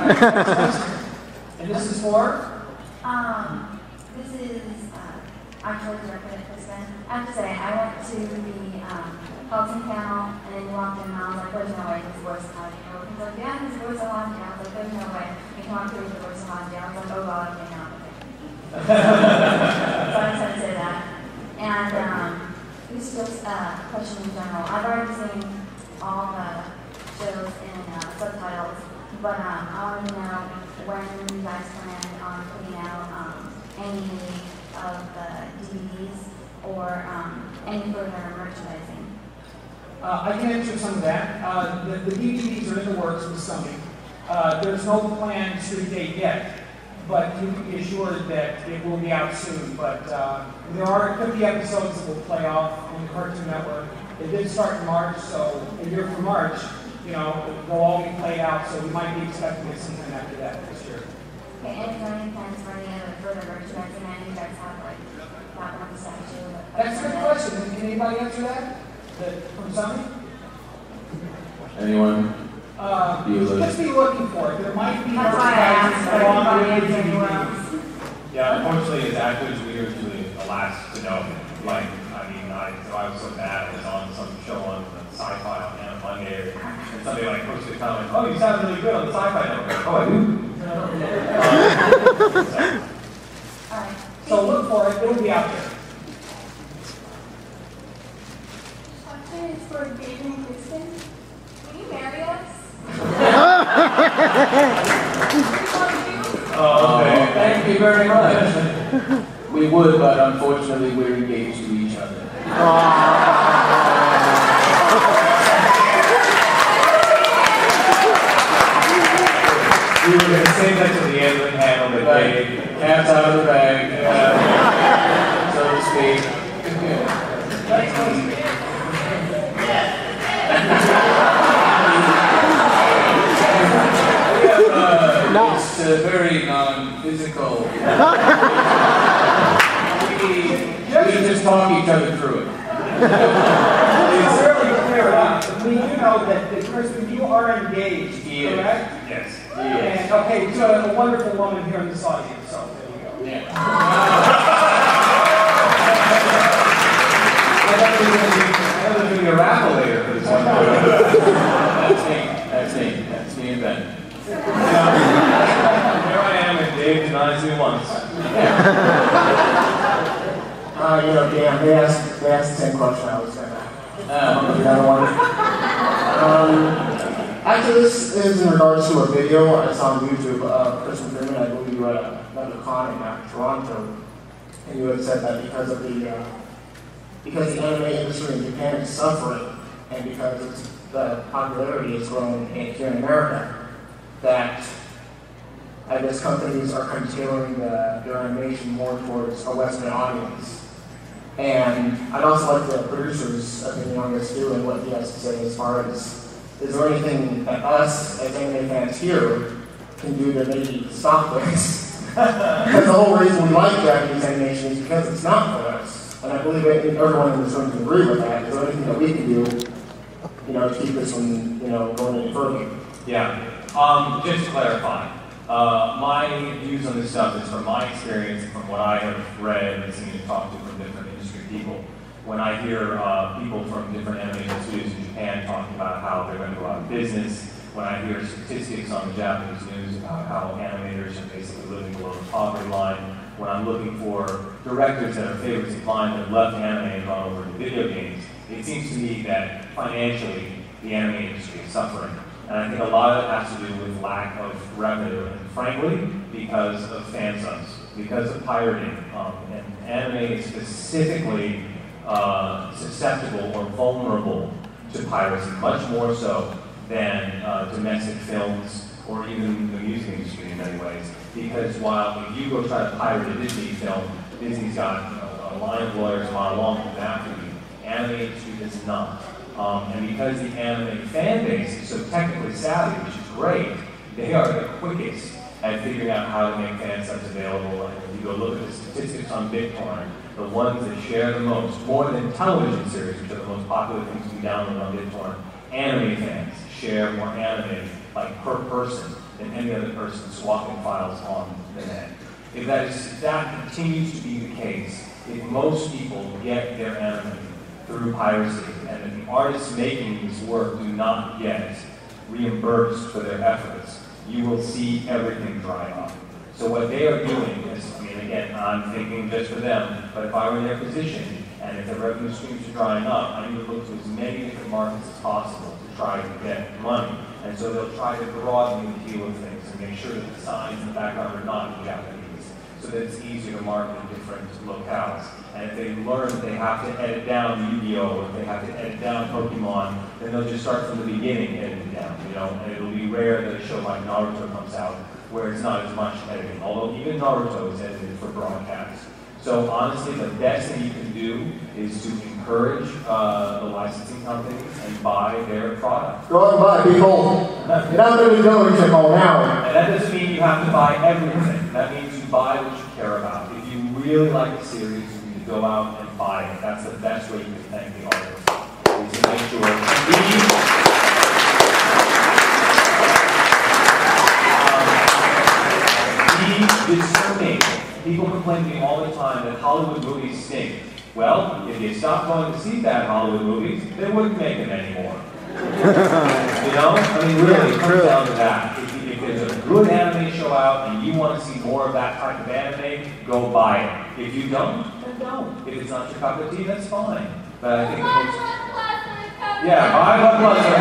And this is for? This is actually directed at Crispin. I have to say, I went to the Helton panel, and then you walked in, and I was like, there's no way his voice is Haji. He's like, yeah, his voice is Haji. I was like, there's no way. He came on through the voice of Haji. I was like, oh god, okay, now. So I just had to say that. And this is just a question in general. I've already seen all the shows in subtitles, but I want to know when you guys plan on putting out any of the DVDs or any further merchandising. I can answer some of that. The DVDs are in the works with Sony. There's no planned street date yet, but you can be assured that it will be out soon. But there are 50 episodes that will play off on the Cartoon Network. It did start in March, so a year from March, you know, they'll all be played out, so we might be expecting it sometime after that this year. Okay, and is there any plans for any other further merchandising? I know you guys have like that one statue. That's a good question. Can anybody answer that? From Sony? Anyone? Just be looking for it. There might be merchandise along with the DVDs. Yeah, unfortunately, as actors, we are usually the last to know. Like, I mean, I was so bad. I was on some show on Sci-Fi on Monday, and somebody like posted a comment, "Oh, you sound really good on the Sci-Fi network." Oh, I do. So look for it. It'll be out there. Question is for David and Kristen. Will you marry us? Okay, thank you very much. We would, but unfortunately, we're engaged to each other. We were going to save that to the end and handle the day. Cat's out of the bag, so to speak. It's very non-physical. We just talk each other through it. It's really clear enough. We do know that Crispin, you are engaged, correct? Yes. And, okay, to a wonderful woman here in this audience, so there you go. Yeah. I'm going to do a raffle later for this one. That's me and Ben. Here I am, and Dave denies me once. You know, Dan, they asked the same question I was going to ask. Another one. Actually, this is in regards to a video I saw on YouTube of Crispin Freeman. I believe you were at another con in Toronto, and you had said that because the anime industry in Japan is suffering, and because the popularity has grown here in America, that I guess companies are kind of tailoring their animation more towards a Western audience. And I'd also like the producer's opinion on this too, and what he has to say as far as, is there anything that us as anime fans here can do to maybe stop this? Because the whole reason we like Japanese animation is because it's not for us. And I believe everyone in this room can agree with that. Is there anything that we can do, you know, to keep this from, you know, going any further? Yeah. Just to clarify, my views on this stuff is from my experience, from what I have read and seen and talked to from different industry people. When I hear people from different animation studios in Japan talking about how they're going to go out of business, when I hear statistics on the Japanese news about how animators are basically living below the poverty line, when I'm looking for directors that are favorites of mine that have left anime and gone over to video games, it seems to me that financially the anime industry is suffering. And I think a lot of it has to do with lack of revenue, and frankly, because of fan subs, because of pirating. And anime is specifically susceptible or vulnerable to piracy, much more so than domestic films or even the music industry in many ways. Because while if you go try to pirate a Disney film, Disney's got a line of lawyers a mile long from after you. Anime industry does not. And because the anime fan base is so technically savvy, which is great, they are the quickest at figuring out how to make fan subs available. And if you go look at the statistics on BitTorrent, the ones that share the most, more than television series, which are the most popular things to be downloaded on BitTorrent, anime fans share more anime like per person than any other person swapping files on the net. If that continues to be the case, if most people get their anime through piracy, and if the artists making this work do not get reimbursed for their efforts, you will see everything dry up. So what they are doing is, I mean, again, I'm thinking just for them, but if I were in their position, and if the revenue streams are drying up, I need to look to as many different markets as possible to try to get money. And so they'll try to broaden the appeal of things and make sure that the signs in the background are not in Japanese, so that it's easier to market in different locales. And if they learn that they have to edit down Yu-Gi-Oh! Or if they have to edit down Pokemon, then they'll just start from the beginning editing down, you know, and it'll be rare that a show like Naruto comes out where it's not as much editing, although even Naruto is edited for broadcast. So honestly, the best thing you can do is to encourage the licensing companies and buy their product. Go and buy, people. Get out of the door now. And that doesn't mean you have to buy everything. That means you buy what you care about. If you really like the series, you need to go out and buy it. That's the best way you can thank the artist. Is to make sure be discerning. People complain to me all the time that Hollywood movies stink. Well, if you stop going to see bad Hollywood movies, they wouldn't make them anymore. You know? I mean, really, it comes down to that. If there's a good anime show out and you want to see more of that type of anime, go buy it. If you don't, then don't. If it's not your cup of tea, that's fine. But I think yeah, buy blockbuster.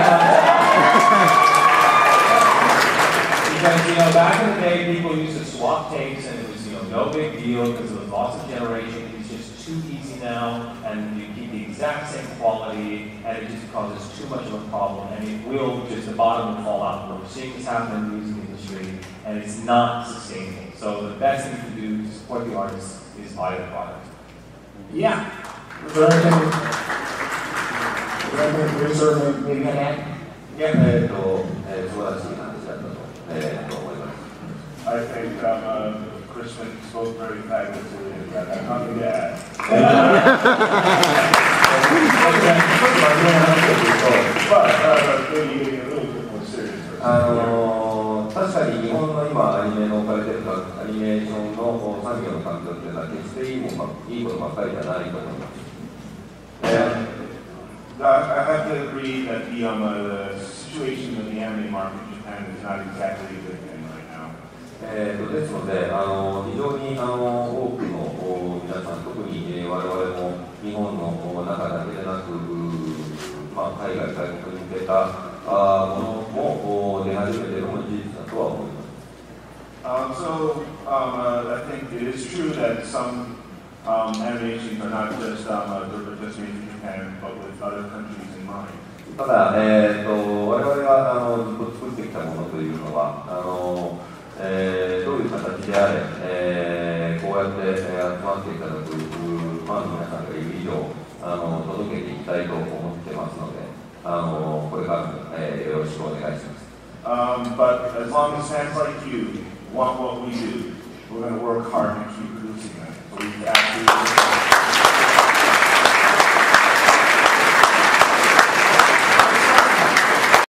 Because, you know, back in the day, people used to swap tapes and it was, you know, no big deal because it was lots of generation. It's just too easy now, and you keep the exact same quality, and it just causes too much of a problem, and it will just, the bottom will fall out. We're seeing this happen in the music industry, and it's not sustainable. So the best thing you can do to support the artists is buy the product. Yeah. Is there anything producer maybe can add? Yeah, I think Crispin spoke very fabulously, and I have nothing to add. 確かに日本の今アニメの置かれているアニメーションの産業の環境っていうのは決していいことばっかりじゃないと思います。I have to agree that the situation in the anime market in Japan is not exactly a good thing right now. ですので、非常に多くの皆さん、特に我々も日本の中だけでなく、海外、外国に向けたものも出始めているのも事実だとは思います。So I think it is true that some animations are not just made in Japan, but with other countries in mind. ただ、我々がずっと作ってきたものというのは、どういう形であれ、こうやって集まっていただくファンの皆さんがいる以上、届けていきたいと思ってますので、これからも、よろしくお願いします。But as long as fans like you want what we do, we're going to work hard to keep producing them. So we actually